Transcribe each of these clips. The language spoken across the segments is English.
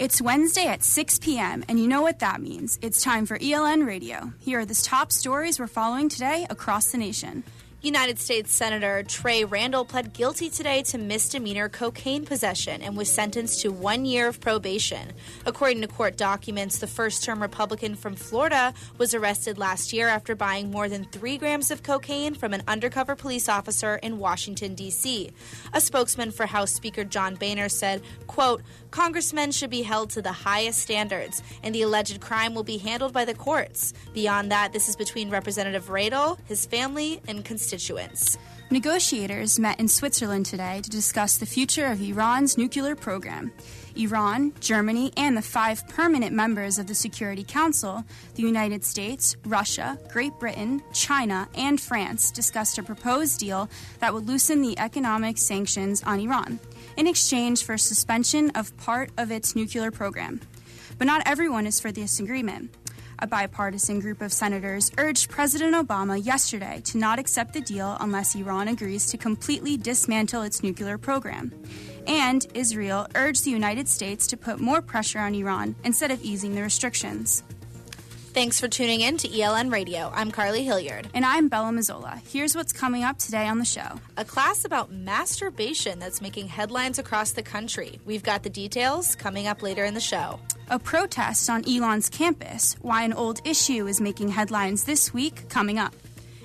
It's Wednesday at 6 p.m., and you know what that means. It's time for ELN Radio. Here are the top stories we're following today across the nation. United States Senator Trey Randall pled guilty today to misdemeanor cocaine possession and was sentenced to 1 year of probation. According to court documents, the first-term Republican from Florida was arrested last year after buying more than 3 grams of cocaine from an undercover police officer in Washington, D.C. A spokesman for House Speaker John Boehner said, quote, "Congressmen should be held to the highest standards, and the alleged crime will be handled by the courts. Beyond that, this is between Representative Randall, his family, and constituents." Negotiators met in Switzerland today to discuss the future of Iran's nuclear program. Iran, Germany, and the 5 permanent members of the Security Council, the United States, Russia, Great Britain, China, and France discussed a proposed deal that would loosen the economic sanctions on Iran in exchange for suspension of part of its nuclear program. But not everyone is for this agreement. A bipartisan group of senators urged President Obama yesterday to not accept the deal unless Iran agrees to completely dismantle its nuclear program. And Israel urged the United States to put more pressure on Iran instead of easing the restrictions. Thanks for tuning in to ELN Radio. I'm Carly Hildyard. And I'm Bella Mazzola. Here's what's coming up today on the show. A class about masturbation that's making headlines across the country. We've got the details coming up later in the show. A protest on Elon's campus, why an old issue is making headlines this week, coming up.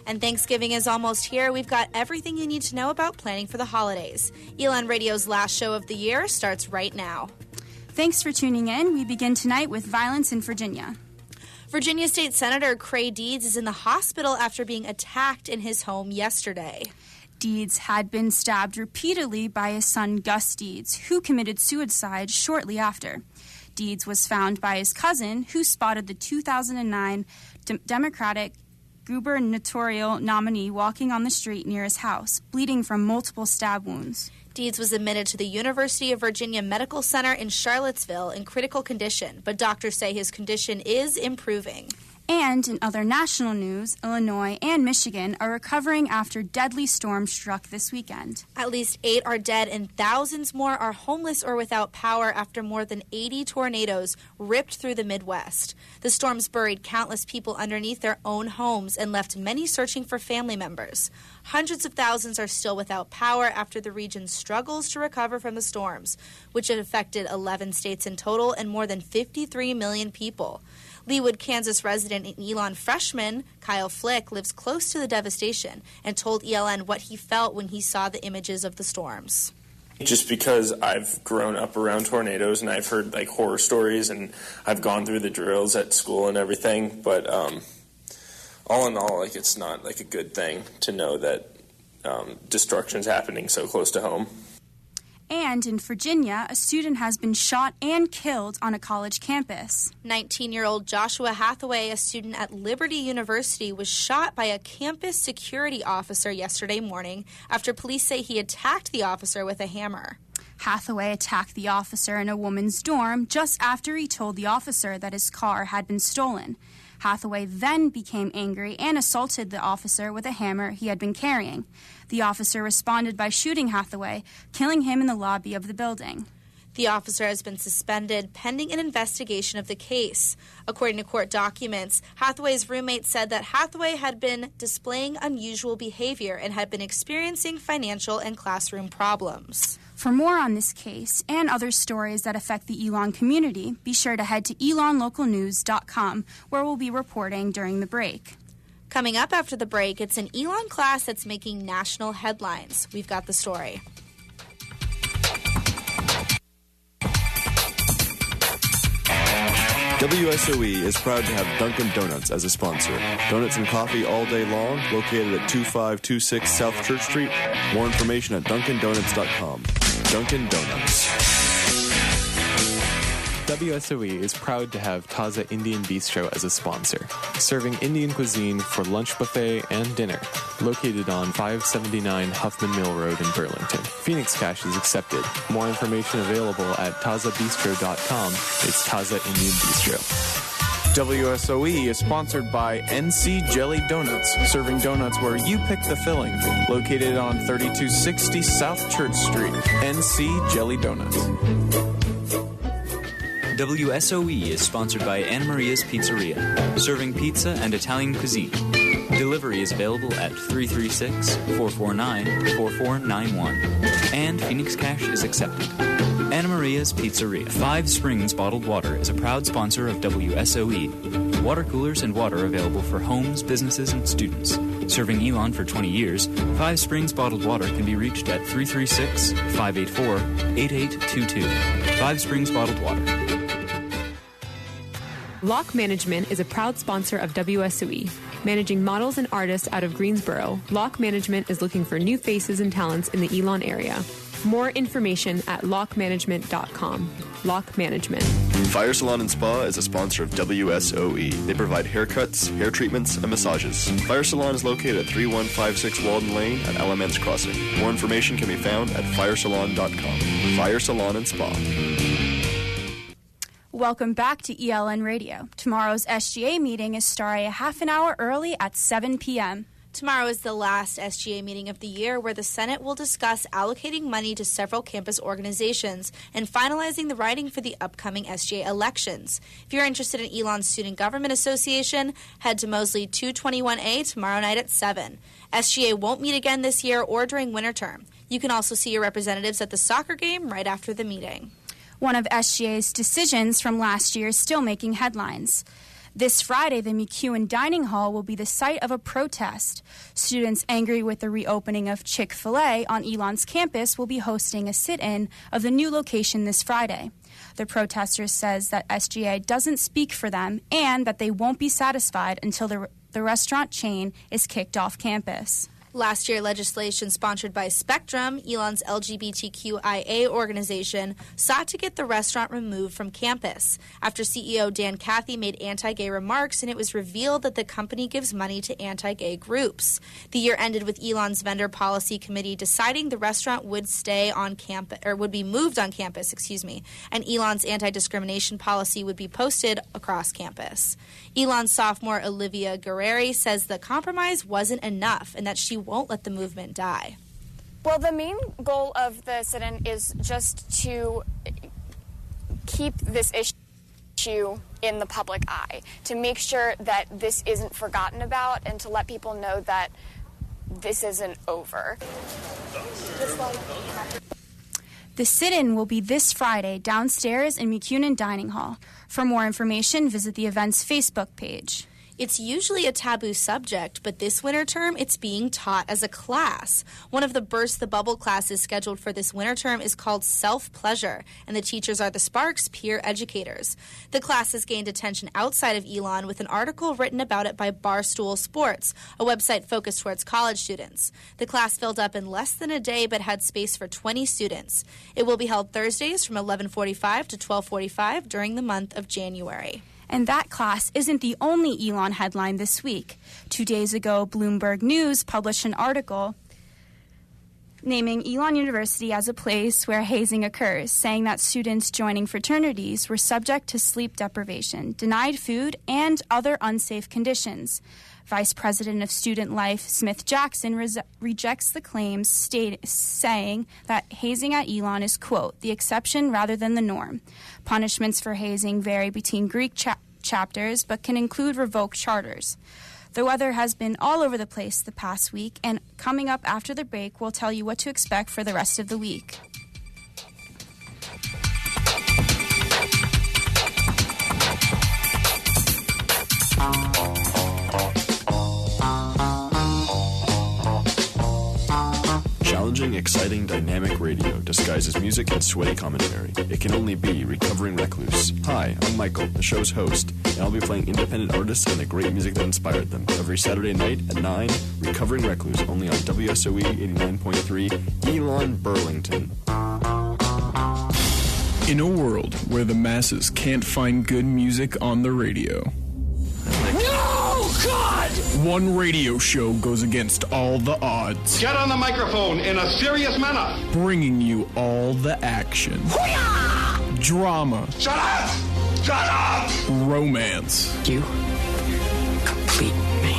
And Thanksgiving is almost here. We've got everything you need to know about planning for the holidays. ELN Radio's last show of the year starts right now. Thanks for tuning in. We begin tonight with violence in Virginia. Virginia State Senator Cray Deeds is in the hospital after being attacked in his home yesterday. Deeds had been stabbed repeatedly by his son Gus Deeds, who committed suicide shortly after. Deeds was found by his cousin, who spotted the 2009 Democratic gubernatorial nominee walking on the street near his house, bleeding from multiple stab wounds. Deeds was admitted to the University of Virginia Medical Center in Charlottesville in critical condition, but doctors say his condition is improving. And in other national news, Illinois and Michigan are recovering after deadly storms struck this weekend. At least 8 are dead and thousands more are homeless or without power after more than 80 tornadoes ripped through the Midwest. The storms buried countless people underneath their own homes and left many searching for family members. Hundreds of thousands are still without power after the region struggles to recover from the storms, which had affected 11 states in total and more than 53 million people. Leawood, Kansas resident and Elon freshman Kyle Flick lives close to the devastation and told ELN what he felt when he saw the images of the storms. Just because I've grown up around tornadoes and I've heard like horror stories and I've gone through the drills at school and everything, but all in all, like it's not like a good thing to know that destruction's happening so close to home. And in Virginia, a student has been shot and killed on a college campus. 19-year-old Joshua Hathaway, a student at Liberty University, was shot by a campus security officer yesterday morning after police say he attacked the officer with a hammer. Hathaway attacked the officer in a woman's dorm just after he told the officer that his car had been stolen. Hathaway then became angry and assaulted the officer with a hammer he had been carrying. The officer responded by shooting Hathaway, killing him in the lobby of the building. The officer has been suspended pending an investigation of the case. According to court documents, Hathaway's roommate said that Hathaway had been displaying unusual behavior and had been experiencing financial and classroom problems. For more on this case and other stories that affect the Elon community, be sure to head to elonlocalnews.com, where we'll be reporting during the break. Coming up after the break, it's an Elon class that's making national headlines. We've got the story. WSOE is proud to have Dunkin' Donuts as a sponsor. Donuts and coffee all day long, located at 2526 South Church Street. More information at dunkindonuts.com. Dunkin' Donuts. WSOE is proud to have Taza Indian Bistro as a sponsor, serving Indian cuisine for lunch buffet and dinner, located on 579 Huffman Mill Road in Burlington. Phoenix Cash is accepted. More information available at tazabistro.com. It's Taza Indian Bistro. WSOE is sponsored by NC Jelly Donuts, serving donuts where you pick the filling. Located on 3260 South Church Street, NC Jelly Donuts. WSOE is sponsored by Anna Maria's Pizzeria, serving pizza and Italian cuisine. Delivery is available at 336-449-4491, and Phoenix Cash is accepted. Anna Maria's Pizzeria. 5 Springs Bottled Water is a proud sponsor of WSOE. Water coolers and water available for homes, businesses, and students. Serving Elon for 20 years, 5 Springs Bottled Water can be reached at 336-584-8822. 5 Springs Bottled Water. Lock Management is a proud sponsor of WSOE. Managing models and artists out of Greensboro, Lock Management is looking for new faces and talents in the Elon area. More information at lockmanagement.com. Lock Management. Fire Salon and Spa is a sponsor of WSOE. They provide haircuts, hair treatments, and massages. Fire Salon is located at 3156 Walden Lane at Alamance Crossing. More information can be found at firesalon.com. Fire Salon and Spa. Welcome back to ELN Radio. Tomorrow's SGA meeting is starting a half an hour early at 7 p.m. Tomorrow is the last SGA meeting of the year, where the Senate will discuss allocating money to several campus organizations and finalizing the writing for the upcoming SGA elections. If you're interested in Elon's Student Government Association, head to Mosley 221A tomorrow night at 7. SGA won't meet again this year or during winter term. You can also see your representatives at the soccer game right after the meeting. One of SGA's decisions from last year is still making headlines. This Friday, the McEwen Dining Hall will be the site of a protest. Students angry with the reopening of Chick-fil-A on Elon's campus will be hosting a sit-in of the new location this Friday. The protesters says that SGA doesn't speak for them and that they won't be satisfied until the restaurant chain is kicked off campus. Last year, legislation sponsored by Spectrum, Elon's LGBTQIA organization, sought to get the restaurant removed from campus after CEO Dan Cathy made anti-gay remarks, and it was revealed that the company gives money to anti-gay groups. The year ended with Elon's vendor policy committee deciding the restaurant would stay on campus, or would be moved on campus, and Elon's anti-discrimination policy would be posted across campus. Elon's sophomore Olivia Guerreri says the compromise wasn't enough and that she won't let the movement die. Well, the main goal of the sit-in is just to keep this issue in the public eye, to make sure that this isn't forgotten about and to let people know that this isn't over. The sit-in will be this Friday downstairs in McEwen Dining Hall. For more information, visit the event's Facebook page. It's usually a taboo subject, but this winter term, it's being taught as a class. One of the Burst the Bubble classes scheduled for this winter term is called Self-Pleasure, and the teachers are the Sparks peer educators. The class has gained attention outside of Elon with an article written about it by Barstool Sports, a website focused towards college students. The class filled up in less than a day, but had space for 20 students. It will be held Thursdays from 11:45 to 12:45 during the month of January. And that class isn't the only Elon headline this week. 2 days ago, Bloomberg News published an article naming Elon University as a place where hazing occurs, saying that students joining fraternities were subject to sleep deprivation, denied food, and other unsafe conditions. Vice President of Student Life, Smith Jackson, rejects the claims, saying that hazing at Elon is, quote, the exception rather than the norm. Punishments for hazing vary between Greek chapters, but can include revoked charters. The weather has been all over the place the past week, and coming up after the break, we'll tell you what to expect for the rest of the week. Challenging, exciting, dynamic radio disguises music and sweaty commentary. It can only be Recovering Recluse. Hi, I'm Michael, the show's host, and I'll be playing independent artists and the great music that inspired them. Every Saturday night at 9, Recovering Recluse, only on WSOE 89.3, Elon, Burlington. In a world where the masses can't find good music on the radio, no, God! One radio show goes against all the odds. Get on the microphone in a serious manner. Bringing you all the action. Hoo-yah! Drama. Shut up! Shut up! Romance. You complete me.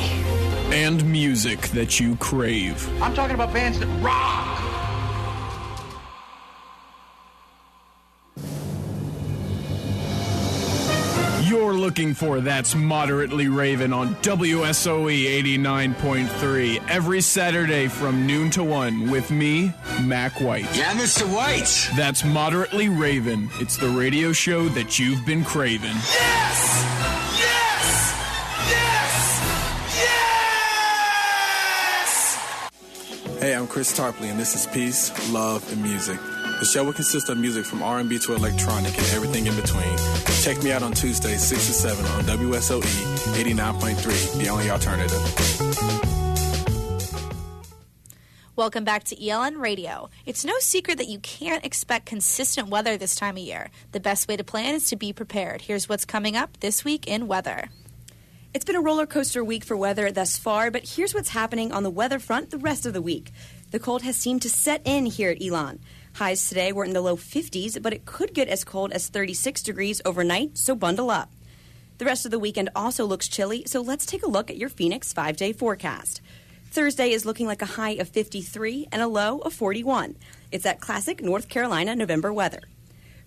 And music that you crave. I'm talking about bands that rock. looking for, that's Moderately Raven on WSOE 89.3 every Saturday from noon to 1 with me, Mac White. Yeah, Mr. White. That's Moderately Raven. It's the radio show that you've been craving. Yes! Yes! Yes! Yes! Hey, I'm Chris Tarpley, and this is Peace, Love, and Music. The show will consist of music from R&B to electronic and everything in between. Check me out on Tuesdays, 6 to 7 on WSOE 89.3, the only alternative. Welcome back to ELN Radio. It's no secret that you can't expect consistent weather this time of year. The best way to plan is to be prepared. Here's what's coming up this week in weather. It's been a roller coaster week for weather thus far, but here's what's happening on the weather front the rest of the week. The cold has seemed to set in here at Elon. Highs today were in the low 50s, but it could get as cold as 36 degrees overnight, so bundle up. The rest of the weekend also looks chilly, so let's take a look at your Phoenix 5-day forecast. Thursday is looking like a high of 53 and a low of 41. It's that classic North Carolina November weather.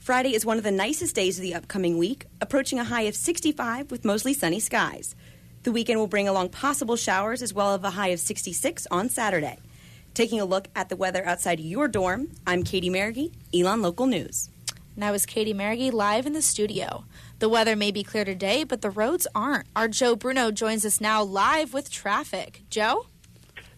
Friday is one of the nicest days of the upcoming week, approaching a high of 65 with mostly sunny skies. The weekend will bring along possible showers as well as a high of 66 on Saturday. Taking a look at the weather outside your dorm, I'm Katie Merrigy, Elon Local News. And I was Katie Merrigy live in the studio. The weather may be clear today, but the roads aren't. Our Joe Bruno joins us now live with traffic. Joe?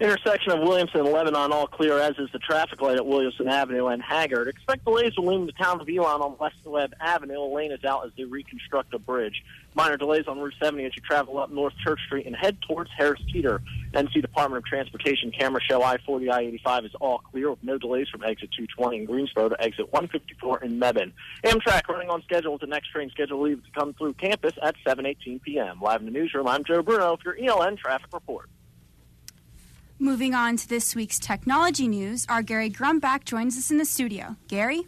Intersection of Williamson and Lebanon all clear, as is the traffic light at Williamson Avenue and Haggard. Expect delays will loom the town of Elon on West Webb Avenue. A lane is out as they reconstruct a bridge. Minor delays on Route 70 as you travel up North Church Street and head towards Harris Teeter. NC Department of Transportation camera show I-40, I-85 is all clear with no delays from exit 220 in Greensboro to exit 154 in Mebane. Amtrak running on schedule with the next train scheduled to leave to come through campus at 7:18 p.m. Live in the newsroom, I'm Joe Bruno for your ELN Traffic Report. Moving on to this week's technology news, our Gary Grumbach joins us in the studio. Gary?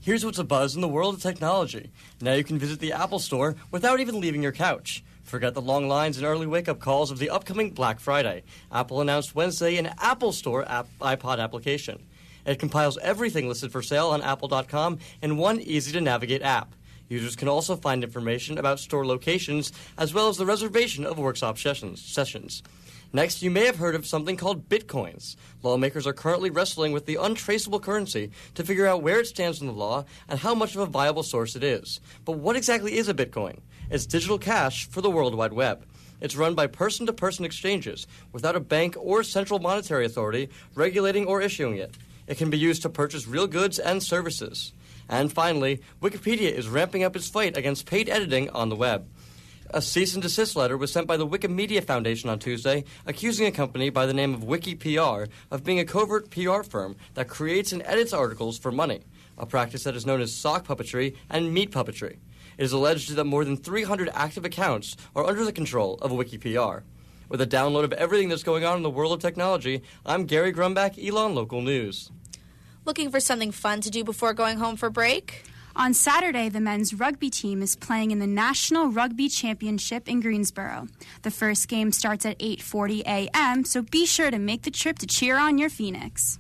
Here's what's a buzz in the world of technology. Now you can visit the Apple Store without even leaving your couch. Forget the long lines and early wake-up calls of the upcoming Black Friday. Apple announced Wednesday an Apple Store iPod application. It compiles everything listed for sale on Apple.com in one easy-to-navigate app. Users can also find information about store locations as well as the reservation of workshop sessions. Next, you may have heard of something called bitcoins. Lawmakers are currently wrestling with the untraceable currency to figure out where it stands in the law and how much of a viable source it is. But what exactly is a bitcoin? It's digital cash for the World Wide Web. It's run by person-to-person exchanges without a bank or central monetary authority regulating or issuing it. It can be used to purchase real goods and services. And finally, Wikipedia is ramping up its fight against paid editing on the web. A cease and desist letter was sent by the Wikimedia Foundation on Tuesday, accusing a company by the name of WikiPR of being a covert PR firm that creates and edits articles for money, a practice that is known as sock puppetry and meat puppetry. It is alleged that more than 300 active accounts are under the control of WikiPR. With a download of everything that's going on in the world of technology, I'm Gary Grumbach, Elon Local News. Looking for something fun to do before going home for break? On Saturday, the men's rugby team is playing in the National Rugby Championship in Greensboro. The first game starts at 8:40 a.m., so be sure to make the trip to cheer on your Phoenix.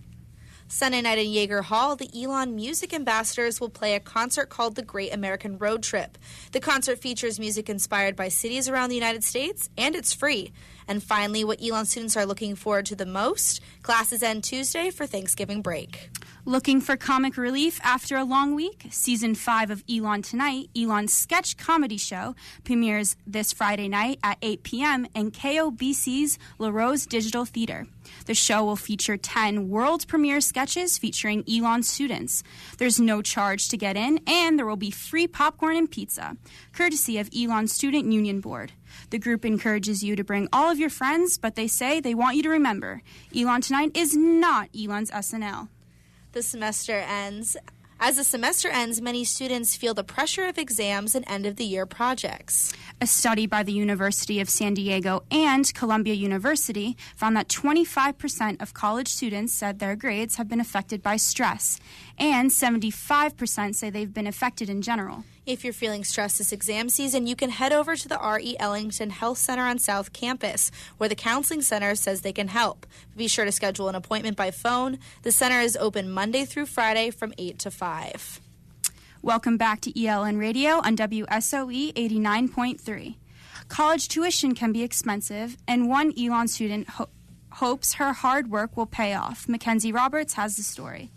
Sunday night in Yeager Hall, the Elon Music Ambassadors will play a concert called The Great American Road Trip. The concert features music inspired by cities around the United States, and it's free. And finally, what Elon students are looking forward to the most, classes end Tuesday for Thanksgiving break. Looking for comic relief after a long week? Season 5 of Elon Tonight, Elon's sketch comedy show, premieres this Friday night at 8 p.m. in KOBC's La Rose Digital Theater. The show will feature 10 world premiere sketches featuring Elon students. There's no charge to get in, and there will be free popcorn and pizza, courtesy of Elon Student Union Board. The group encourages you to bring all of your friends, but they say they want you to remember, Elon Tonight is not Elon's SNL. The semester ends. As the semester ends, many students feel the pressure of exams and end-of-the-year projects. A study by the University of San Diego and Columbia University found that 25% of college students said their grades have been affected by stress, and 75% say they've been affected in general. If you're feeling stressed this exam season, you can head over to the R.E. Ellington Health Center on South Campus, where the Counseling Center says they can help. Be sure to schedule an appointment by phone. The center is open Monday through Friday from 8 to 5. Welcome back to ELN Radio on WSOE 89.3. College tuition can be expensive, and one Elon student hopes her hard work will pay off. Mackenzie Roberts has the story.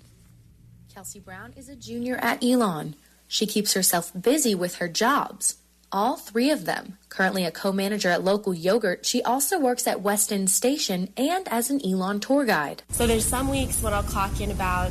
Kelsey Brown is a junior at Elon. She keeps herself busy with her jobs. All three of them. Currently a co-manager at local yogurt, she also works at West End Station and as an Elon tour guide. So there's some weeks when I'll clock in about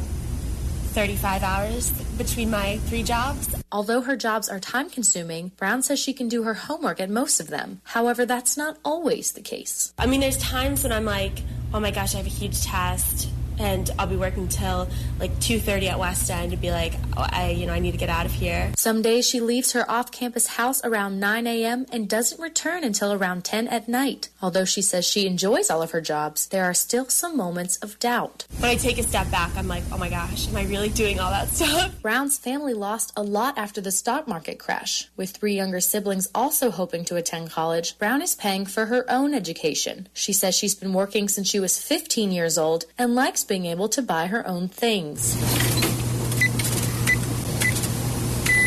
35 hours between my 3 jobs. Although her jobs are time-consuming, Brown says she can do her homework at most of them. However, that's not always the case. I mean, there's times when I'm like, oh my gosh, I have a huge test, and I'll be working till like 2:30 at West End and be like, oh, I need to get out of here. Some days she leaves her off-campus house around 9 a.m. and doesn't return until around 10 at night. Although she says she enjoys all of her jobs, there are still some moments of doubt. When I take a step back, I'm like, oh my gosh, am I really doing all that stuff? Brown's family lost a lot after the stock market crash. With 3 younger siblings also hoping to attend college, Brown is paying for her own education. She says she's been working since she was 15 years old and likes being able to buy her own things.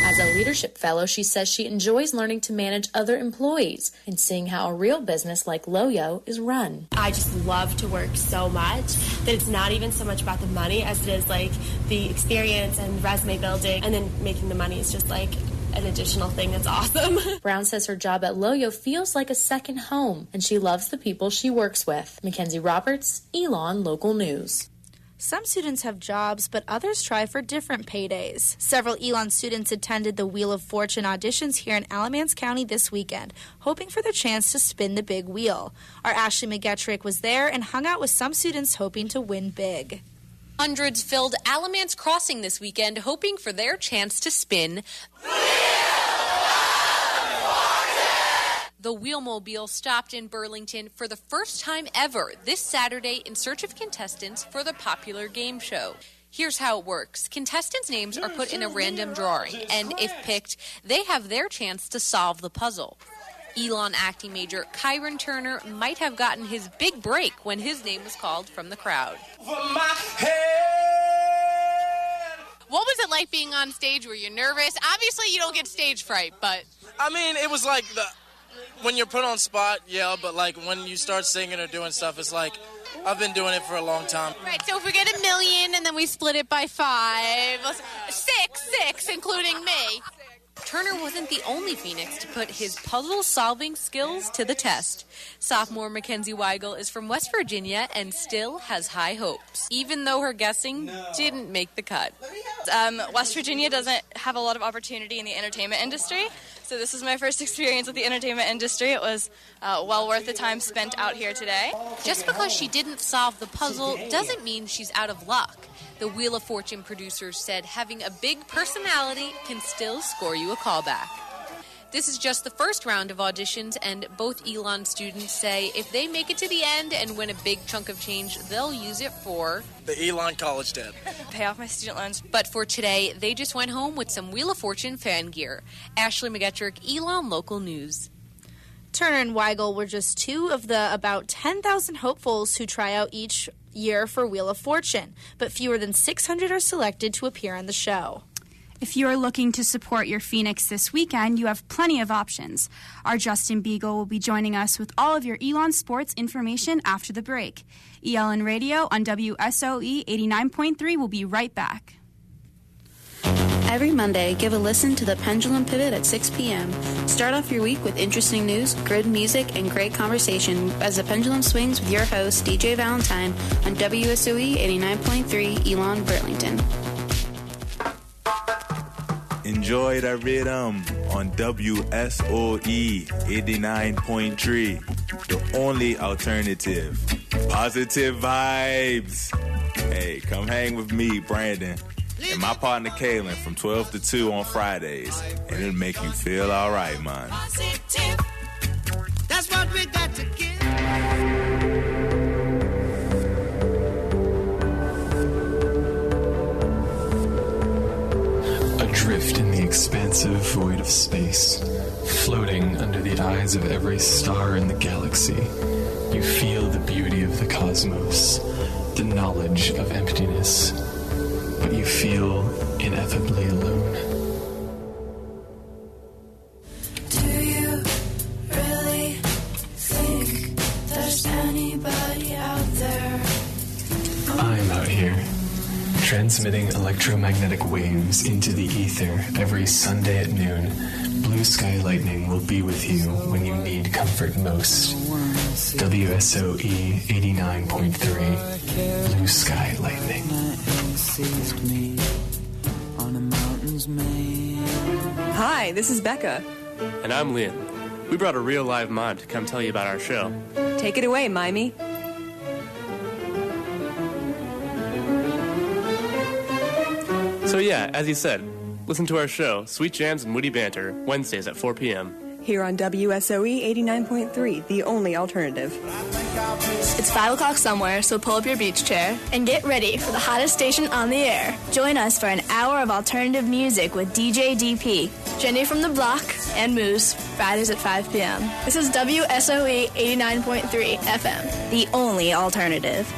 As a leadership fellow, she says she enjoys learning to manage other employees and seeing how a real business like Loyo is run. I just love to work so much that it's not even so much about the money as it is like the experience and resume building, and then making the money is just like an additional thing that's awesome. Brown says her job at Loyo feels like a second home, and she loves the people she works with. Mackenzie Roberts, Elon Local News. Some students have jobs, but others try for different paydays. Several Elon students attended the Wheel of Fortune auditions here in Alamance County this weekend, hoping for the chance to spin the big wheel. Our Ashley McGettrick was there and hung out with some students hoping to win big. Hundreds filled Alamance Crossing this weekend, hoping for their chance to spin The Wheelmobile stopped in Burlington for the first time ever this Saturday in search of contestants for the popular game show. Here's how it works. Contestants' names are put in a random drawing, and if picked, they have their chance to solve the puzzle. Elon acting major Kyron Turner might have gotten his big break when his name was called from the crowd. What was it like being on stage? Were you nervous? Obviously, you don't get stage fright, but... I mean, it was like when you're put on spot, yeah, but like when you start singing or doing stuff, it's like, I've been doing it for a long time. Right, so if we get 1 million and then we split it by 5, six, including me. Turner wasn't the only Phoenix to put his puzzle-solving skills to the test. Sophomore Mackenzie Weigel is from West Virginia and still has high hopes, even though her guessing didn't make the cut. West Virginia doesn't have a lot of opportunity in the entertainment industry, so this is my first experience with the entertainment industry. It was well worth the time spent out here today. Just because she didn't solve the puzzle doesn't mean she's out of luck. The Wheel of Fortune producers said having a big personality can still score you a callback. This is just the first round of auditions, and both Elon students say if they make it to the end and win a big chunk of change, they'll use it for... the Elon college debt. Pay off my student loans. But for today, they just went home with some Wheel of Fortune fan gear. Ashley McGettrick, Elon Local News. Turner and Weigel were just 2 of the about 10,000 hopefuls who try out each year for Wheel of Fortune, but fewer than 600 are selected to appear on the show. If you are looking to support your Phoenix this weekend, you have plenty of options. Our Justin Beagle will be joining us with all of your Elon sports information after the break. ELN Radio on WSOE 89.3 will be right back. Every Monday, give a listen to the Pendulum Pivot at 6 p.m. Start off your week with interesting news, good music, and great conversation as the pendulum swings with your host, DJ Valentine, on WSOE 89.3 Elon, Burlington. Enjoy the rhythm on WSOE 89.3, the only alternative. Positive vibes. Hey, come hang with me, Brandon, and my partner Kaylin from 12 to 2 on Fridays, and it'll make you feel all right, man. That's what we got to give. Adrift in the expansive void of space, floating under the eyes of every star in the galaxy, you feel the beauty of the cosmos, the knowledge of emptiness, but you feel ineffably alone. here. Transmitting electromagnetic waves into the ether every Sunday at noon, Blue Sky Lightning will be with you when you need comfort most. WSOE 89.3, Blue Sky Lightning. Hi, this is Becca. And I'm Liam. We brought a real live mime to come tell you about our show. Take it away, Mimey. So yeah, as you said, listen to our show, Sweet Jams and Moody Banter, Wednesdays at 4 p.m. Here on WSOE 89.3, the only alternative. It's 5 o'clock somewhere, so pull up your beach chair and get ready for the hottest station on the air. Join us for an hour of alternative music with DJ DP, Jenny from the Block, and Moose, Fridays at 5 p.m. This is WSOE 89.3 FM, the only alternative.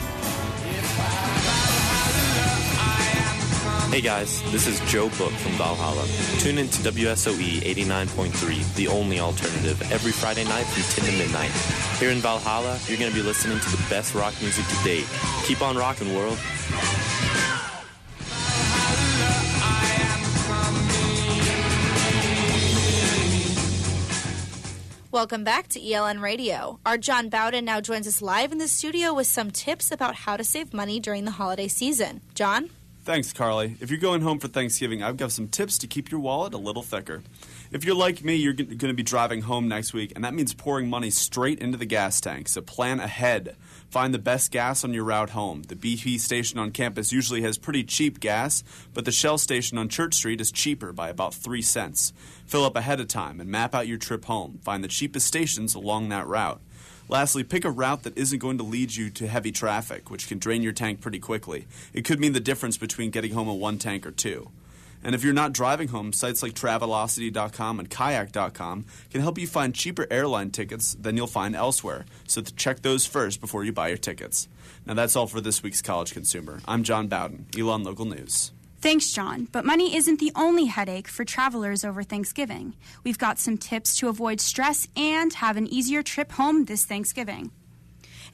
Hey guys, this is Joe Book from Valhalla. Tune in to WSOE 89.3, the only alternative, every Friday night from 10 to midnight. Here in Valhalla, you're going to be listening to the best rock music to date. Keep on rockin', world. Welcome back to ELN Radio. Our John Bowden now joins us live in the studio with some tips about how to save money during the holiday season. John? Thanks, Carly. If you're going home for Thanksgiving, I've got some tips to keep your wallet a little thicker. If you're like me, you're going to be driving home next week, and that means pouring money straight into the gas tank. So plan ahead. Find the best gas on your route home. The BP station on campus usually has pretty cheap gas, but the Shell station on Church Street is cheaper by about 3 cents. Fill up ahead of time and map out your trip home. Find the cheapest stations along that route. Lastly, pick a route that isn't going to lead you to heavy traffic, which can drain your tank pretty quickly. It could mean the difference between getting home in one tank or two. And if you're not driving home, sites like Travelocity.com and Kayak.com can help you find cheaper airline tickets than you'll find elsewhere. So check those first before you buy your tickets. Now that's all for this week's College Consumer. I'm John Bowden, Elon Local News. Thanks, John. But money isn't the only headache for travelers over Thanksgiving. We've got some tips to avoid stress and have an easier trip home this Thanksgiving.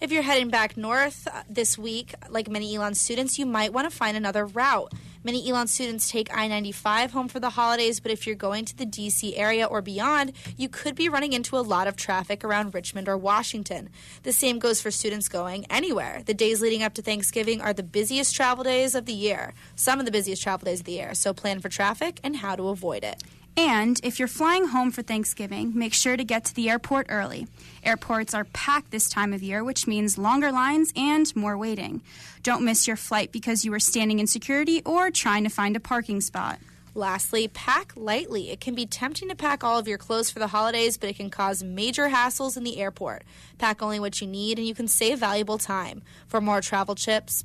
If you're heading back north this week, like many Elon students, you might want to find another route. Many Elon students take I-95 home for the holidays, but if you're going to the D.C. area or beyond, you could be running into a lot of traffic around Richmond or Washington. The same goes for students going anywhere. The days leading up to Thanksgiving are the busiest travel days of the year, some of the busiest travel days of the year, so plan for traffic and how to avoid it. And if you're flying home for Thanksgiving, make sure to get to the airport early. Airports are packed this time of year, which means longer lines and more waiting. Don't miss your flight because you were standing in security or trying to find a parking spot. Lastly, pack lightly. It can be tempting to pack all of your clothes for the holidays, but it can cause major hassles in the airport. Pack only what you need, and you can save valuable time. For more travel tips,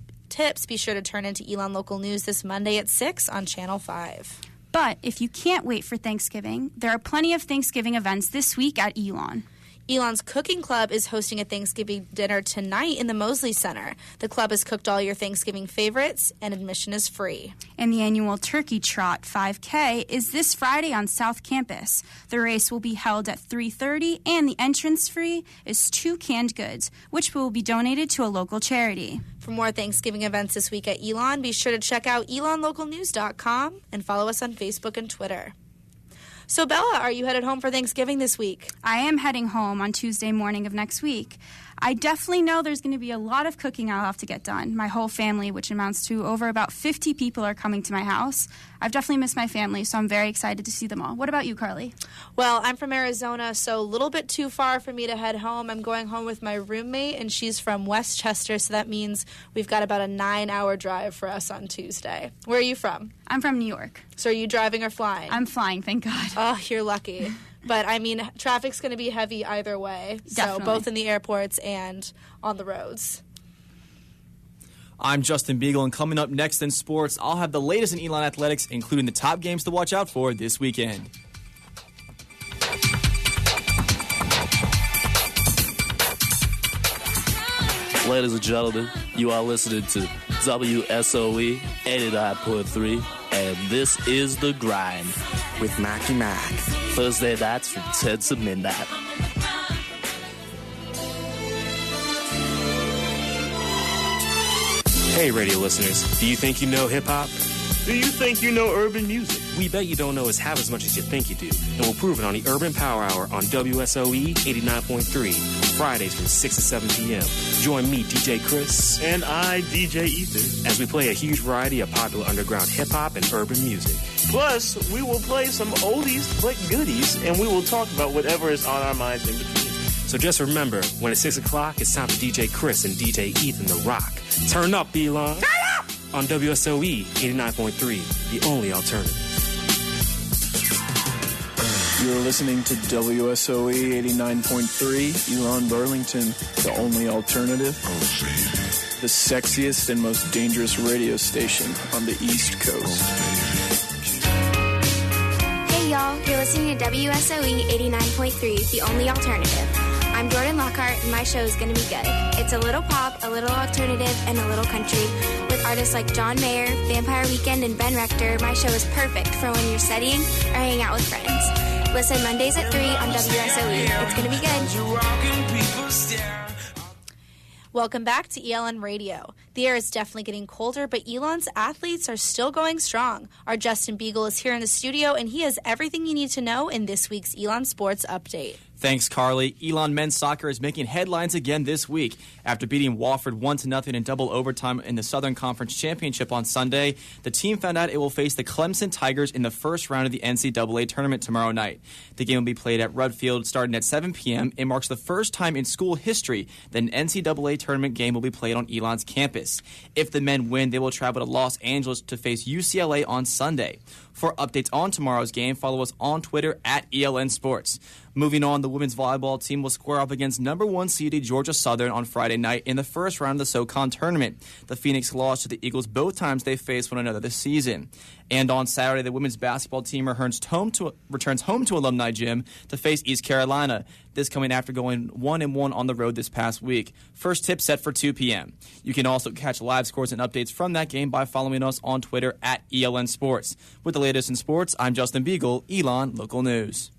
be sure to turn into Elon Local News this Monday at 6 on Channel 5. But if you can't wait for Thanksgiving, there are plenty of Thanksgiving events this week at Elon. Elon's Cooking Club is hosting a Thanksgiving dinner tonight in the Mosley Center. The club has cooked all your Thanksgiving favorites, and admission is free. And the annual Turkey Trot 5K is this Friday on South Campus. The race will be held at 3:30, and the entrance fee is 2 canned goods, which will be donated to a local charity. For more Thanksgiving events this week at Elon, be sure to check out elonlocalnews.com and follow us on Facebook and Twitter. So, Bella, are you headed home for Thanksgiving this week? I am heading home on Tuesday morning of next week. I definitely know there's going to be a lot of cooking I'll have to get done. My whole family, which amounts to over about 50 people, are coming to my house. I've definitely missed my family, so I'm very excited to see them all. What about you, Carly? Well, I'm from Arizona, so a little bit too far for me to head home. I'm going home with my roommate, and she's from Westchester, so that means we've got about a 9-hour drive for us on Tuesday. Where are you from? I'm from New York. So are you driving or flying? I'm flying, thank God. Oh, you're lucky. But, I mean, traffic's going to be heavy either way. Definitely. So both in the airports and on the roads. I'm Justin Beagle, and coming up next in sports, I'll have the latest in Elon athletics, including the top games to watch out for this weekend. Ladies and gentlemen, you are listening to WSOE 89.3, and this is The Grind with Mackie Mac. Thursday nights from 10 to midnight. Hey, radio listeners, do you think you know hip-hop? Do you think you know urban music? We bet you don't know half as much as you think you do, and we'll prove it on the Urban Power Hour on WSOE 89.3, Fridays from 6 to 7 p.m. Join me, DJ Chris, and I, DJ Ethan, as we play a huge variety of popular underground hip-hop and urban music. Plus, we will play some oldies but goodies, and we will talk about whatever is on our minds in between. So just remember, when it's 6 o'clock, it's time for DJ Chris and DJ Ethan to rock. Turn up, Elon! Turn up! On WSOE 89.3, the only alternative. You're listening to WSOE 89.3, Elon Burlington, the only alternative. The sexiest and most dangerous radio station on the East Coast. Hey y'all, you're listening to WSOE 89.3, the only alternative. I'm Jordan Lockhart, and my show is going to be good. It's a little pop, a little alternative, and a little country. With artists like John Mayer, Vampire Weekend, and Ben Rector, my show is perfect for when you're studying or hanging out with friends. Listen Mondays at 3 on WSOE. It's going to be good. Welcome back to ELN Radio. The air is definitely getting colder, but Elon's athletes are still going strong. Our Justin Beagle is here in the studio, and he has everything you need to know in this week's Elon Sports Update. Thanks, Carly. Elon men's soccer is making headlines again this week. After beating Wofford 1-0 in double overtime in the Southern Conference Championship on Sunday, the team found out it will face the Clemson Tigers in the first round of the NCAA tournament tomorrow night. The game will be played at Rudd Field starting at 7 p.m. It marks the first time in school history that an NCAA tournament game will be played on Elon's campus. If the men win, they will travel to Los Angeles to face UCLA on Sunday. For updates on tomorrow's game, follow us on Twitter at ELN Sports. Moving on, the women's volleyball team will square up against number 1 seeded Georgia Southern on Friday night in the first round of the SoCon tournament. The Phoenix lost to the Eagles both times they faced one another this season. And on Saturday, the women's basketball team returns home to Alumni Gym to face East Carolina. This coming after going 1-1 on the road this past week. First tip set for 2 p.m. You can also catch live scores and updates from that game by following us on Twitter at ELN Sports. With the latest in sports, I'm Justin Beagle, Elon Local News.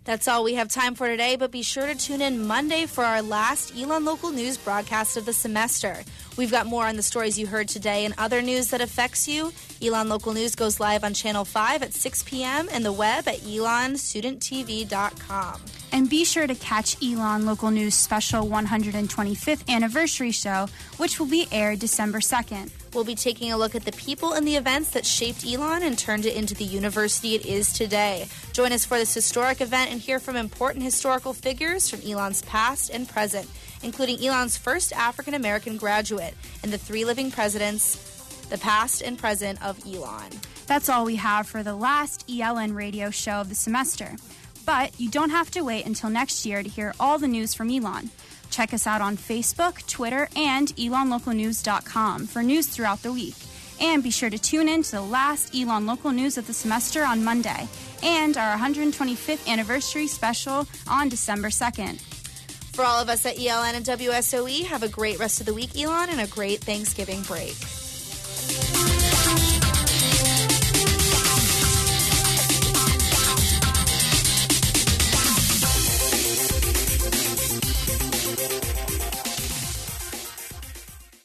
That's all we have time for today, but be sure to tune in Monday for our last Elon Local News broadcast of the semester. We've got more on the stories you heard today and other news that affects you. Elon Local News goes live on Channel 5 at 6 p.m. and the web at elonstudenttv.com. And be sure to catch Elon Local News special 125th anniversary show, which will be aired December 2nd. We'll be taking a look at the people and the events that shaped Elon and turned it into the university it is today. Join us for this historic event and hear from important historical figures from Elon's past and present, including Elon's first African-American graduate and the 3 living presidents, the past and present of Elon. That's all we have for the last ELN radio show of the semester. But you don't have to wait until next year to hear all the news from Elon. Check us out on Facebook, Twitter, and elonlocalnews.com for news throughout the week. And be sure to tune in to the last Elon Local News of the semester on Monday and our 125th anniversary special on December 2nd. For all of us at ELN and WSOE, have a great rest of the week, Elon, and a great Thanksgiving break.